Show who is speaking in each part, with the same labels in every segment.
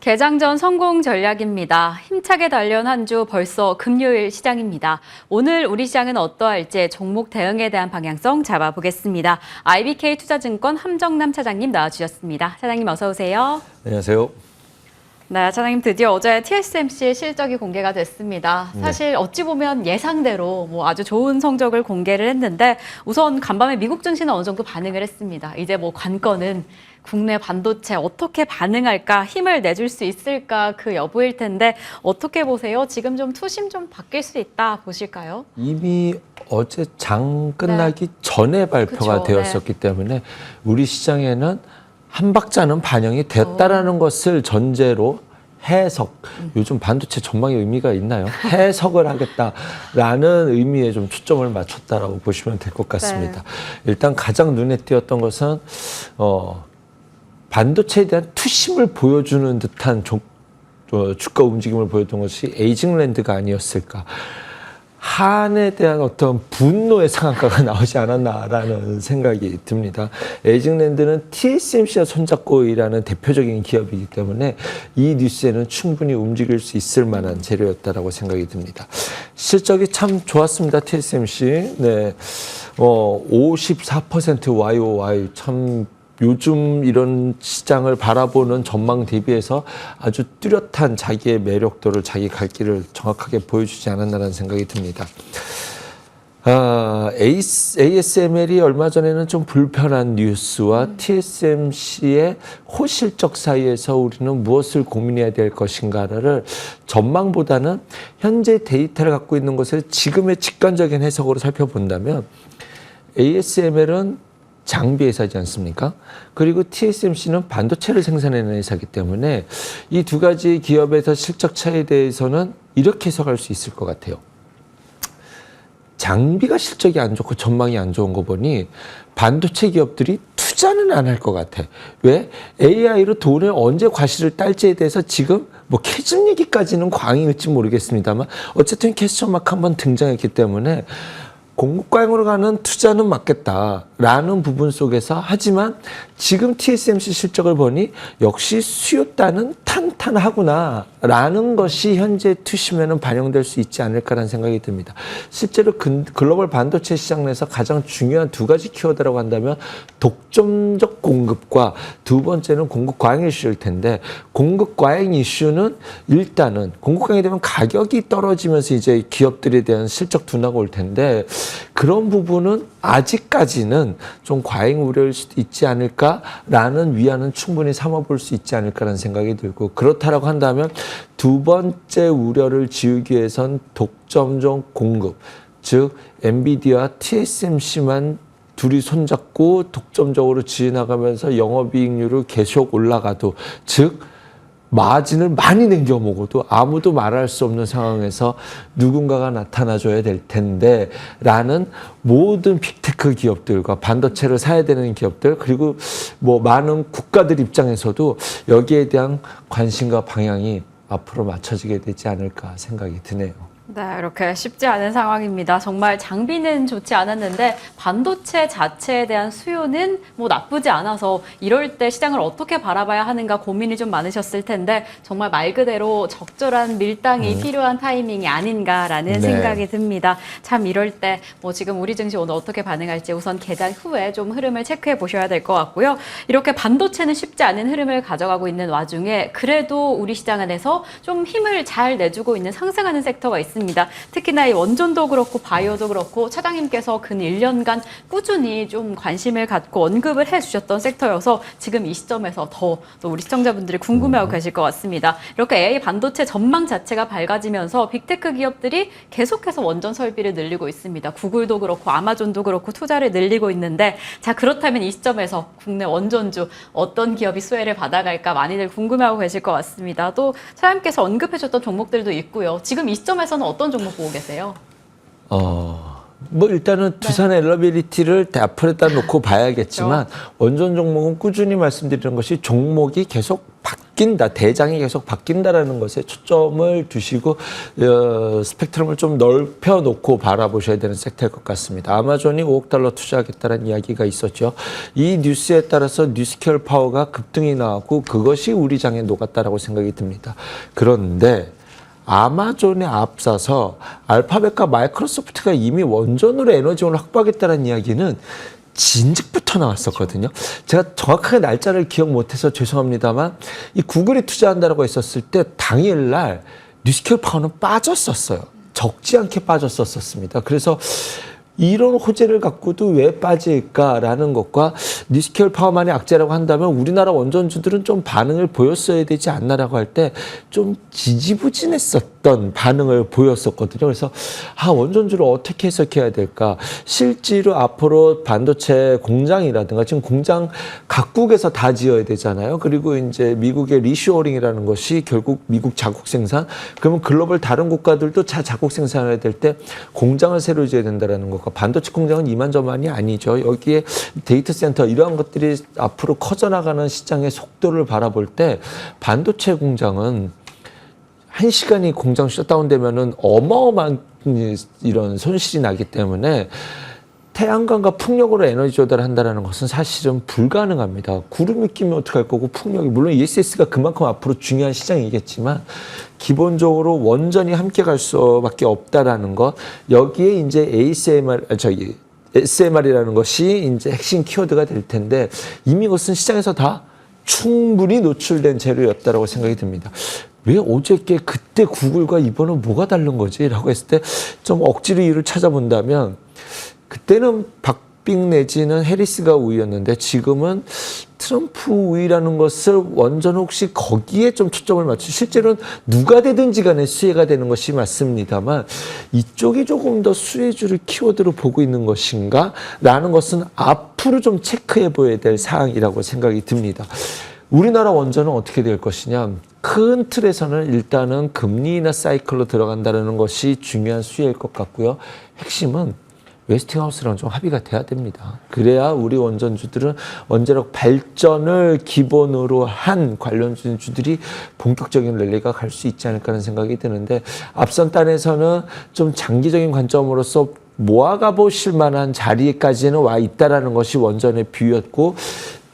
Speaker 1: 개장 전 성공 전략입니다. 힘차게 달려온 한 주 벌써 금요일 시장입니다. 오늘 우리 시장은 어떠할지 종목 대응에 대한 방향성 잡아보겠습니다. IBK 투자증권 함정남 차장님 나와주셨습니다. 차장님 어서 오세요.
Speaker 2: 안녕하세요.
Speaker 1: 네, 차장님 드디어 어제 TSMC 실적이 공개가 됐습니다. 사실 어찌 보면 예상대로 아주 좋은 성적을 공개를 했는데 우선 간밤에 미국 증시는 어느 정도 반응을 했습니다. 이제 관건은 국내 반도체 어떻게 반응할까, 힘을 내줄 수 있을까 그 여부일 텐데 어떻게 보세요? 지금 좀 투심 좀 바뀔 수 있다 보실까요?
Speaker 2: 이미 어제 장 끝나기 전에 발표가 되었었기 때문에 우리 시장에는 한 박자는 반영이 됐다라는 것을 전제로 해석, 요즘 반도체 전망에 의미가 있나요? 해석을 하겠다라는 의미에 좀 초점을 맞췄다라고 보시면 될 것 같습니다. 일단 가장 눈에 띄었던 것은 반도체에 대한 투심을 보여주는 듯한 주가 움직임을 보였던 것이 에이징랜드가 아니었을까. 한에 대한 어떤 분노의 상한가가 나오지 않았나라는 생각이 듭니다. 에이징랜드는 TSMC와 손잡고 일하는 대표적인 기업이기 때문에 이 뉴스에는 충분히 움직일 수 있을 만한 재료였다라고 생각이 듭니다. 실적이 참 좋았습니다. TSMC. 네. 54% YOY 참 요즘 이런 시장을 바라보는 전망 대비해서 아주 뚜렷한 자기의 매력도를 자기 갈 길을 정확하게 보여주지 않았나라는 생각이 듭니다. ASML이 얼마 전에는 좀 불편한 뉴스와 TSMC의 호실적 사이에서 우리는 무엇을 고민해야 될 것인가를 전망보다는 현재 데이터를 갖고 있는 것을 지금의 직관적인 해석으로 살펴본다면 ASML은 장비 회사지 않습니까? 그리고 TSMC는 반도체를 생산하는 회사이기 때문에 이 두 가지 기업에서 실적 차이에 대해서는 이렇게 해석할 수 있을 것 같아요. 장비가 실적이 안 좋고 전망이 안 좋은 거 보니 반도체 기업들이 투자는 안 할 것 같아. 왜? AI로 돈을 언제 과실을 딸지에 대해서 지금 캐즘 얘기까지는 광의일지 모르겠습니다만 어쨌든 퀘스천 마크 한번 등장했기 때문에 공급과잉으로 가는 투자는 맞겠다라는 부분 속에서 하지만 지금 TSMC 실적을 보니 역시 수요단은 탄탄하구나라는 것이 현재 투심에는 반영될 수 있지 않을까라는 생각이 듭니다. 실제로 글로벌 반도체 시장 내에서 가장 중요한 두 가지 키워드라고 한다면 독점적 공급과 두 번째는 공급 과잉 이슈일 텐데 공급 과잉 이슈는 일단은 공급 과잉이 되면 가격이 떨어지면서 이제 기업들에 대한 실적 둔화가 올 텐데 그런 부분은 아직까지는 좀 과잉 우려일 수도 있지 않을까라는 위안은 충분히 삼아볼 수 있지 않을까라는 생각이 들고 그렇다라고 한다면 두 번째 우려를 지우기 위해선 독점적 공급, 즉 엔비디아와 TSMC만 둘이 손잡고 독점적으로 지어나가면서 영업이익률을 계속 올라가도 즉 마진을 많이 남겨 먹어도 아무도 말할 수 없는 상황에서 누군가가 나타나줘야 될 텐데 라는 모든 빅테크 기업들과 반도체를 사야 되는 기업들 그리고 많은 국가들 입장에서도 여기에 대한 관심과 방향이 앞으로 맞춰지게 되지 않을까 생각이 드네요.
Speaker 1: 네, 이렇게 쉽지 않은 상황입니다. 정말 장비는 좋지 않았는데 반도체 자체에 대한 수요는 나쁘지 않아서 이럴 때 시장을 어떻게 바라봐야 하는가 고민이 좀 많으셨을 텐데 정말 말 그대로 적절한 밀당이 필요한 타이밍이 아닌가라는 생각이 듭니다. 참 이럴 때 지금 우리 증시 오늘 어떻게 반응할지 우선 개장 후에 좀 흐름을 체크해 보셔야 될 것 같고요. 이렇게 반도체는 쉽지 않은 흐름을 가져가고 있는 와중에 그래도 우리 시장 안에서 좀 힘을 잘 내주고 있는 상승하는 섹터가 있습니다. 특히나 이 원전도 그렇고 바이오도 그렇고 차장님께서 근 1년간 꾸준히 좀 관심을 갖고 언급을 해주셨던 섹터여서 지금 이 시점에서 더 또 우리 시청자분들이 궁금해하고 계실 것 같습니다. 이렇게 AI 반도체 전망 자체가 밝아지면서 빅테크 기업들이 계속해서 원전 설비를 늘리고 있습니다. 구글도 그렇고 아마존도 그렇고 투자를 늘리고 있는데 자 그렇다면 이 시점에서 국내 원전주 어떤 기업이 수혜를 받아갈까 많이들 궁금해하고 계실 것 같습니다. 또 차장님께서 언급해 주셨던 종목들도 있고요. 지금 이 시점에서는 어떤 종목 보고 계세요?
Speaker 2: 일단은 두산 엘러비리티를 앞으로다 놓고 봐야겠지만 원전 종목은 꾸준히 말씀드리는 것이 종목이 계속 바뀐다, 대장이 계속 바뀐다라는 것에 초점을 두시고 스펙트럼을 좀 넓혀놓고 바라보셔야 되는 섹터일 것 같습니다. 아마존이 5억 달러 투자하겠다는 이야기가 있었죠. 이 뉴스에 따라서 뉴스케어 파워가 급등이 나왔고 그것이 우리 장에 녹았다라고 생각이 듭니다. 그런데 아마존에 앞서서 알파벳과 마이크로소프트가 이미 원전으로 에너지원을 확보하겠다는 이야기는 진즉부터 나왔었거든요. 제가 정확하게 날짜를 기억 못해서 죄송합니다만 이 구글이 투자한다라고 했었을 때 당일날 뉴스케어 파워는 빠졌었어요. 적지 않게 빠졌었습니다. 그래서 이런 호재를 갖고도 왜 빠질까라는 것과 뉴스케어 파워만이 악재라고 한다면 우리나라 원전주들은 좀 반응을 보였어야 되지 않나라고 할 때 좀 지지부진했었던 반응을 보였었거든요. 그래서 원전주를 어떻게 해석해야 될까? 실제로 앞으로 반도체 공장이라든가 지금 공장 각국에서 다 지어야 되잖아요. 그리고 이제 미국의 리쇼어링이라는 것이 결국 미국 자국 생산. 그러면 글로벌 다른 국가들도 자국 생산해야 될 때 공장을 새로 지어야 된다는 것. 반도체 공장은 이만저만이 아니죠. 여기에 데이터 센터 이러한 것들이 앞으로 커져나가는 시장의 속도를 바라볼 때 반도체 공장은 1시간이 공장 셧다운되면은 어마어마한 이런 손실이 나기 때문에 태양광과 풍력으로 에너지 조달을 한다는 것은 사실은 불가능합니다. 구름이 끼면 어떡할 거고 풍력이 물론 ESS가 그만큼 앞으로 중요한 시장이겠지만 기본적으로 원전이 함께 갈 수밖에 없다라는 것. 여기에 이제 SMR이라는 것이 이제 핵심 키워드가 될 텐데 이미 그것은 시장에서 다 충분히 노출된 재료였다라고 생각이 듭니다. 왜 어저께 그때 구글과 이번은 뭐가 다른 거지? 라고 했을 때 좀 억지로 이유를 찾아본다면 그때는 박빙 내지는 해리스가 우위였는데 지금은 트럼프 우위라는 것을 원전 혹시 거기에 좀 초점을 맞추 실제로는 누가 되든지 간에 수혜가 되는 것이 맞습니다만 이쪽이 조금 더 수혜주를 키워드로 보고 있는 것인가? 라는 것은 앞으로 좀 체크해 보아야 될 사항이라고 생각이 듭니다. 우리나라 원전은 어떻게 될 것이냐? 큰 틀에서는 일단은 금리 인하 사이클로 들어간다는 것이 중요한 수혜일 것 같고요. 핵심은 웨스팅하우스랑 좀 합의가 돼야 됩니다. 그래야 우리 원전주들은 원자력 발전을 기본으로 한 관련주들이 본격적인 랠리가 갈 수 있지 않을까 하는 생각이 드는데 앞선 단에서는 좀 장기적인 관점으로서 모아가 보실 만한 자리까지는 와 있다라는 것이 원전의 뷰였고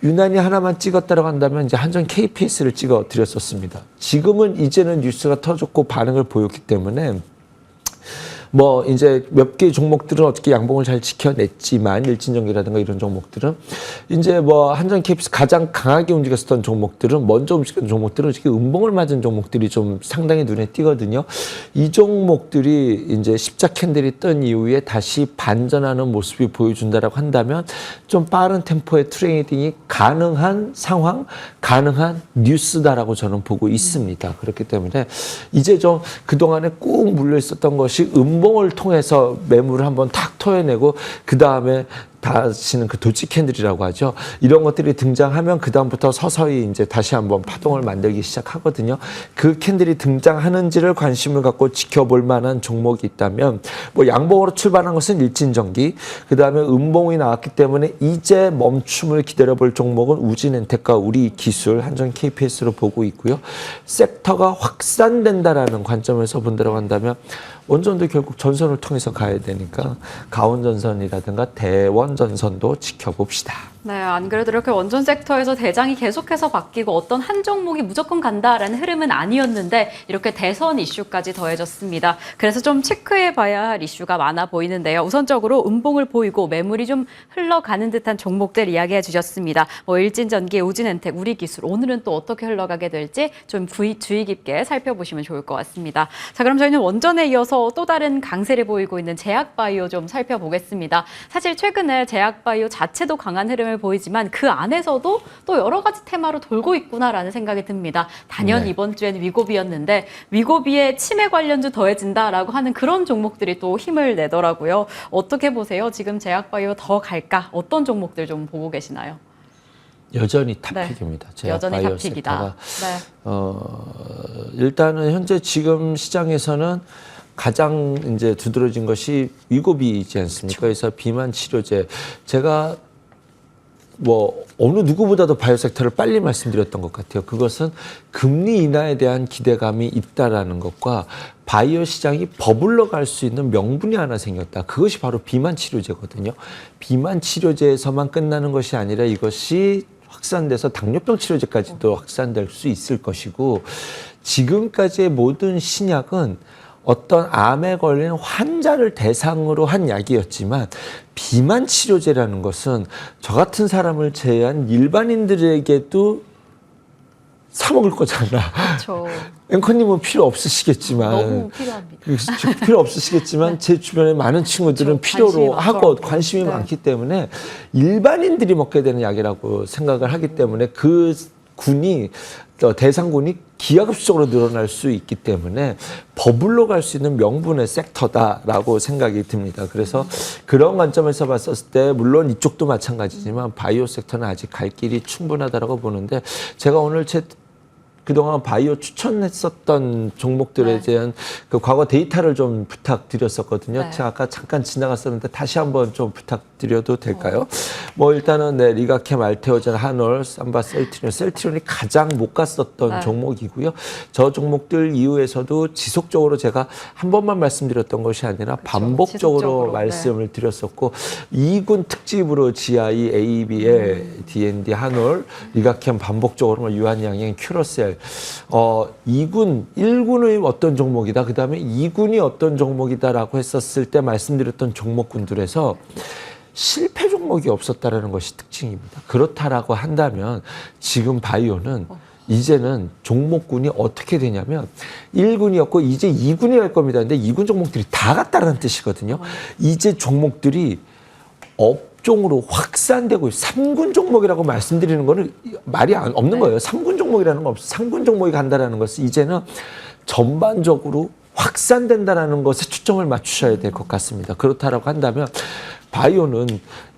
Speaker 2: 유난히 하나만 찍었다라고 한다면 이제 한전 KPS를 찍어 드렸었습니다. 지금은 이제는 뉴스가 터졌고 반응을 보였기 때문에 뭐 이제 몇 개 종목들은 어떻게 양봉을 잘 지켜냈지만 일진전기라든가 이런 종목들은 이제 뭐 한전 KPS 가장 강하게 움직였었던 종목들은 먼저 움직였던 종목들은 이렇게 음봉을 맞은 종목들이 좀 상당히 눈에 띄거든요. 이 종목들이 이제 십자 캔들이 뜬 이후에 다시 반전하는 모습이 보여준다라고 한다면 좀 빠른 템포의 트레이딩이 가능한 상황, 가능한 뉴스다라고 저는 보고 있습니다. 그렇기 때문에 이제 좀 그동안에 꾹 물려 있었던 것이 음봉을 통해서 매물을 한번 탁 토해내고 그 다음에 다시는 그 도치 캔들이라고 하죠. 이런 것들이 등장하면 그 다음부터 서서히 이제 다시 한번 파동을 만들기 시작하거든요. 그 캔들이 등장하는지를 관심을 갖고 지켜볼 만한 종목이 있다면 뭐 양봉으로 출발한 것은 일진전기, 그 다음에 음봉이 나왔기 때문에 이제 멈춤을 기다려볼 종목은 우진엔텍과 우리기술, 한전 KPS로 보고 있고요. 섹터가 확산된다라는 관점에서 본다고 한다면 원전도 결국 전선을 통해서 가야 되니까 가원전선이라든가 대원전선도 지켜봅시다.
Speaker 1: 네, 안 그래도 이렇게 원전 섹터에서 대장이 계속해서 바뀌고 어떤 한 종목이 무조건 간다라는 흐름은 아니었는데 이렇게 대선 이슈까지 더해졌습니다. 그래서 좀 체크해봐야 할 이슈가 많아 보이는데요. 우선적으로 음봉을 보이고 매물이 좀 흘러가는 듯한 종목들 이야기해 주셨습니다. 뭐 일진전기, 우진엔텍, 우리기술 오늘은 또 어떻게 흘러가게 될지 좀 주의 깊게 살펴보시면 좋을 것 같습니다. 자, 그럼 저희는 원전에 이어서 또 다른 강세를 보이고 있는 제약바이오 좀 살펴보겠습니다. 사실 최근에 제약바이오 자체도 강한 흐름을 보이지만 그 안에서도 또 여러 가지 테마로 돌고 있구나라는 생각이 듭니다. 단연
Speaker 2: 네.
Speaker 1: 이번 주에는 위고비였는데 위고비에 치매 관련주 더해진다라고 하는 그런 종목들이 또 힘을 내더라고요. 어떻게 보세요? 지금 제약바이오 더 갈까? 어떤 종목들 좀 보고 계시나요?
Speaker 2: 여전히 탑픽입니다.
Speaker 1: 네. 여전히 탑픽이다. 네.
Speaker 2: 일단은 현재 지금 시장에서는 가장 이제 두드러진 것이 위고비이지 않습니까? 그래서 비만 치료제. 제가 뭐 어느 누구보다도 바이오 섹터를 빨리 말씀드렸던 것 같아요. 그것은 금리 인하에 대한 기대감이 있다라는 것과 바이오 시장이 버블러 갈 수 있는 명분이 하나 생겼다. 그것이 바로 비만 치료제거든요. 비만 치료제에서만 끝나는 것이 아니라 이것이 확산돼서 당뇨병 치료제까지도 확산될 수 있을 것이고, 지금까지의 모든 신약은 어떤 암에 걸린 환자를 대상으로 한 약이었지만, 비만 치료제라는 것은 저 같은 사람을 제외한 일반인들에게도 사 먹을 거잖아.
Speaker 1: 그렇죠.
Speaker 2: 앵커님은 필요 없으시겠지만,
Speaker 1: 너무 필요합니다.
Speaker 2: 필요 없으시겠지만 제 주변에 많은 친구들은 필요로 하고 관심이
Speaker 1: 네.
Speaker 2: 많기 때문에 일반인들이 먹게 되는 약이라고 생각을 하기 때문에 그 군이 대상군이 기하급수적으로 늘어날 수 있기 때문에 버블로 갈 수 있는 명분의 섹터다라고 생각이 듭니다. 그래서 그런 관점에서 봤었을 때 물론 이쪽도 마찬가지지만 바이오 섹터는 아직 갈 길이 충분하다라고 보는데, 제가 오늘 그동안 바이오 추천했었던 종목들에
Speaker 1: 네.
Speaker 2: 대한 그 과거 데이터를 좀 부탁드렸었거든요.
Speaker 1: 네.
Speaker 2: 제가 아까 잠깐 지나갔었는데 다시 한번 좀 부탁드려도 될까요? 뭐 일단은 네, 리가캠, 알테오젠, 한올, 삼바, 셀트리온이 가장 못 갔었던
Speaker 1: 네.
Speaker 2: 종목이고요. 저 종목들 이후에서도 지속적으로 제가 한 번만 말씀드렸던 것이 아니라 반복적으로
Speaker 1: 지속적으로,
Speaker 2: 말씀을 드렸었고, 2군 특집으로 GI, AB의 D&D, 한올, 리가캠 반복적으로 뭐 유한양행, 큐러셀 2군, 1군의 어떤 종목이다, 그 다음에 2군이 어떤 종목이다라고 했었을 때 말씀드렸던 종목군들에서 실패 종목이 없었다라는 것이 특징입니다. 그렇다라고 한다면 지금 바이오는 이제는 종목군이 어떻게 되냐면 1군이었고 이제 2군이 갈 겁니다. 근데 2군 종목들이 다 갔다라는 뜻이거든요. 이제 종목들이 업종으로 확산되고 3군 종목이라고 말씀드리는 거는 말이 없는 거예요. 3군 종목이라는 거 없어. 3군 종목이 간다라는 것은 이제는 전반적으로 확산된다라는 것에 초점을 맞추셔야 될 것 같습니다. 그렇다라고 한다면 바이오는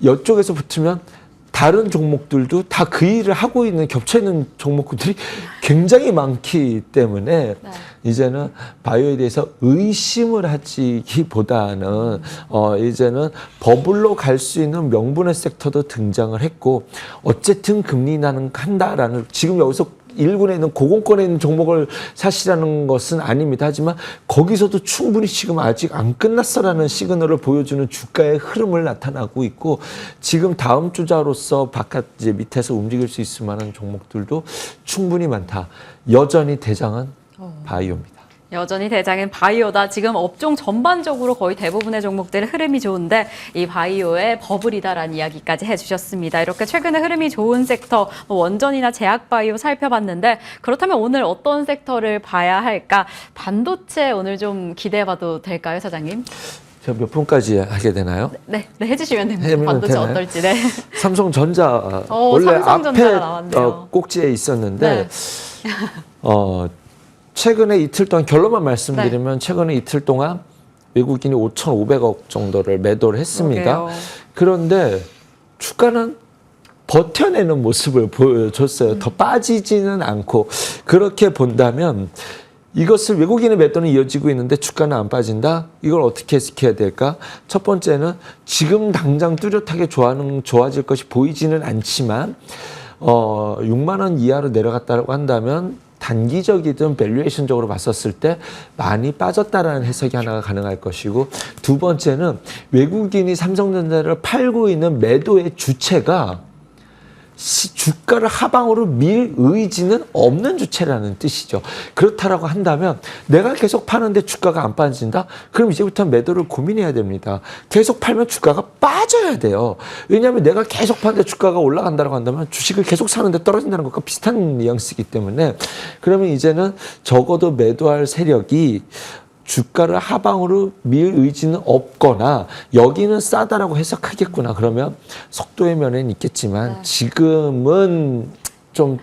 Speaker 2: 이쪽에서 붙으면 다른 종목들도 다 그 일을 하고 있는, 겹쳐 있는 종목들이 굉장히 많기 때문에
Speaker 1: 네.
Speaker 2: 이제는 바이오에 대해서 의심을 하기보다는 이제는 버블로 갈 수 있는 명분의 섹터도 등장을 했고, 어쨌든 금리 인하는 한다라는, 지금 여기서 1군에 있는 고공권에 있는 종목을 사시라는 것은 아닙니다. 하지만 거기서도 충분히 지금 아직 안 끝났어라는 시그널을 보여주는 주가의 흐름을 나타나고 있고, 지금 다음 주자로서 바깥 이제 밑에서 움직일 수 있을 만한 종목들도 충분히 많다. 여전히 대장은 바이오입니다.
Speaker 1: 여전히 대장인 바이오다. 지금 업종 전반적으로 거의 대부분의 종목들의 흐름이 좋은데 이 바이오의 버블이다라는 이야기까지 해주셨습니다. 이렇게 최근에 흐름이 좋은 sek터, 원전이나 제약바이오 살펴봤는데, 그렇다면 오늘 어떤 섹터를 봐야 할까? 반도체 오늘 좀 기대해봐도 될까요, 사장님?
Speaker 2: 제가 몇 분까지 하게 되나요?
Speaker 1: 네, 해주시면 됩니다.
Speaker 2: 해주면
Speaker 1: 반도체
Speaker 2: 되나요?
Speaker 1: 어떨지. 네.
Speaker 2: 삼성전자 원래
Speaker 1: 삼성전자가
Speaker 2: 앞에
Speaker 1: 나왔네요.
Speaker 2: 꼭지에 있었는데
Speaker 1: 네.
Speaker 2: 최근에 이틀 동안 결론만 말씀드리면 최근에 이틀 동안 외국인이 5,500억 정도를 매도를 했습니다.
Speaker 1: 그러게요.
Speaker 2: 그런데 주가는 버텨내는 모습을 보여줬어요. 더 빠지지는 않고. 그렇게 본다면 이것을 외국인의 매도는 이어지고 있는데 주가는 안 빠진다? 이걸 어떻게 해석해야 될까? 첫 번째는 지금 당장 뚜렷하게 좋아질 것이 보이지는 않지만 6만 원 이하로 내려갔다고 한다면 단기적이든 밸류에이션적으로 봤었을 때 많이 빠졌다라는 해석이 하나가 가능할 것이고, 두 번째는 외국인이 삼성전자를 팔고 있는 매도의 주체가 주가를 하방으로 밀 의지는 없는 주체라는 뜻이죠. 그렇다라고 한다면 내가 계속 파는데 주가가 안 빠진다? 그럼 이제부터 매도를 고민해야 됩니다. 계속 팔면 주가가 빠져야 돼요. 왜냐하면 내가 계속 파는데 주가가 올라간다고 한다면 주식을 계속 사는데 떨어진다는 것과 비슷한 뉘앙스이기 때문에, 그러면 이제는 적어도 매도할 세력이 주가를 하방으로 밀 의지는 없거나 여기는 싸다라고 해석하겠구나. 그러면 속도의 면에는 있겠지만 지금은 좀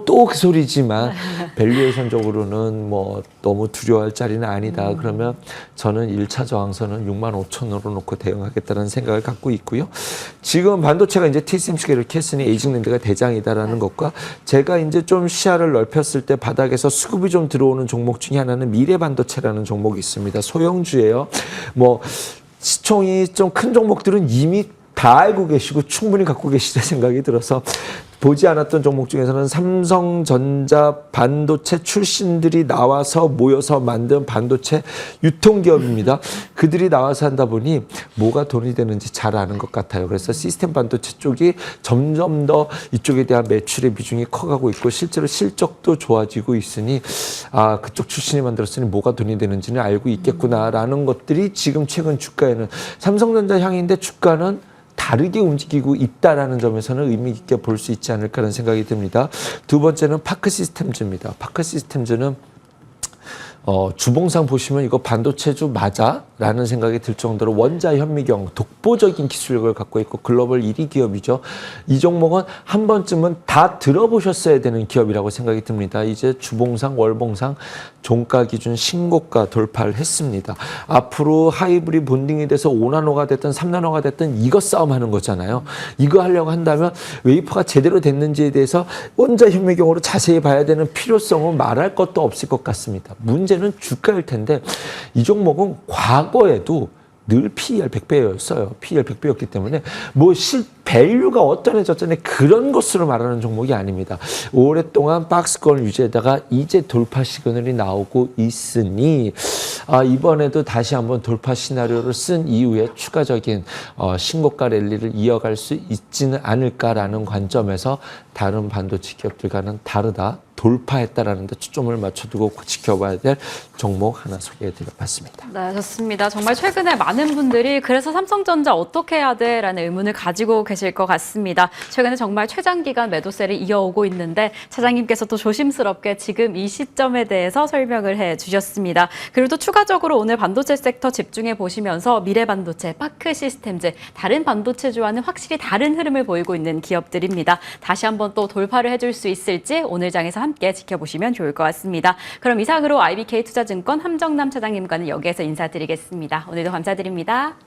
Speaker 2: 또 그 소리지만 밸류에이션적으로는 뭐 너무 두려워할 자리는 아니다. 그러면 저는 1차 저항선은 65,000원으로 놓고 대응하겠다는 생각을 갖고 있고요. 지금 반도체가 이제 TSMC가 이렇게 했으니 에이징랜드가 대장이다라는 것과, 제가 이제 좀 시야를 넓혔을 때 바닥에서 수급이 좀 들어오는 종목 중에 하나는 미래반도체라는 종목이 있습니다. 소형주예요. 뭐 시총이 좀 큰 종목들은 이미 다 알고 계시고 충분히 갖고 계시다 생각이 들어서 보지 않았던 종목 중에서는 삼성전자 반도체 출신들이 나와서 모여서 만든 반도체 유통기업입니다. 그들이 나와서 한다 보니 뭐가 돈이 되는지 잘 아는 것 같아요. 그래서 시스템 반도체 쪽이 점점 더 이쪽에 대한 매출의 비중이 커가고 있고 실제로 실적도 좋아지고 있으니 아 그쪽 출신이 만들었으니 뭐가 돈이 되는지는 알고 있겠구나라는 것들이 지금 최근 주가에는 삼성전자 향인데 주가는 다르게 움직이고 있다라는 점에서는 의미 있게 볼 수 있지 않을까라는 생각이 듭니다. 두 번째는 파크 시스템즈입니다. 파크 시스템즈는 주봉상 보시면 이거 반도체주 맞아? 라는 생각이 들 정도로 원자 현미경 독보적인 기술력을 갖고 있고 글로벌 1위 기업이죠. 이 종목은 한 번쯤은 다 들어보셨어야 되는 기업이라고 생각이 듭니다. 이제 주봉상, 월봉상 종가 기준 신고가 돌파를 했습니다. 앞으로 하이브리 본딩이 돼서 5나노가 됐든 3나노가 됐든 이거 싸움하는 거잖아요. 이거 하려고 한다면 웨이퍼가 제대로 됐는지에 대해서 원자 현미경으로 자세히 봐야 되는 필요성은 말할 것도 없을 것 같습니다. 문제는 주가일 텐데 이 종목은 과거에도 늘 PER 100배였어요. PER 100배였기 때문에 뭐 밸류가 어쩌네 저쩌네 그런 것으로 말하는 종목이 아닙니다. 오랫동안 박스권을 유지하다가 이제 돌파 시그널이 나오고 있으니 이번에도 다시 한번 돌파 시나리오를 쓴 이후에 추가적인 신고가 랠리를 이어갈 수 있지는 않을까라는 관점에서 다른 반도체 기업들과는 다르다. 돌파했다라는 데 초점을 맞춰두고 지켜봐야 될 종목 하나 소개해드려봤습니다.
Speaker 1: 네, 좋습니다. 정말 최근에 많은 분들이 그래서 삼성전자 어떻게 해야 돼? 라는 의문을 가지고 계실 것 같습니다. 최근에 정말 최장기간 매도세를 이어오고 있는데 차장님께서 또 조심스럽게 지금 이 시점에 대해서 설명을 해주셨습니다. 그리고 또 추가적으로 오늘 반도체 섹터 집중해 보시면서 미래반도체, 파크 시스템즈, 다른 반도체주와는 확실히 다른 흐름을 보이고 있는 기업들입니다. 다시 한번 또 돌파를 해줄 수 있을지 오늘 장에서 함께 지켜보시면 좋을 것 같습니다. 그럼 이상으로 IBK 투자증권 함정남 차장님과는 여기에서 인사드리겠습니다. 오늘도 감사드립니다.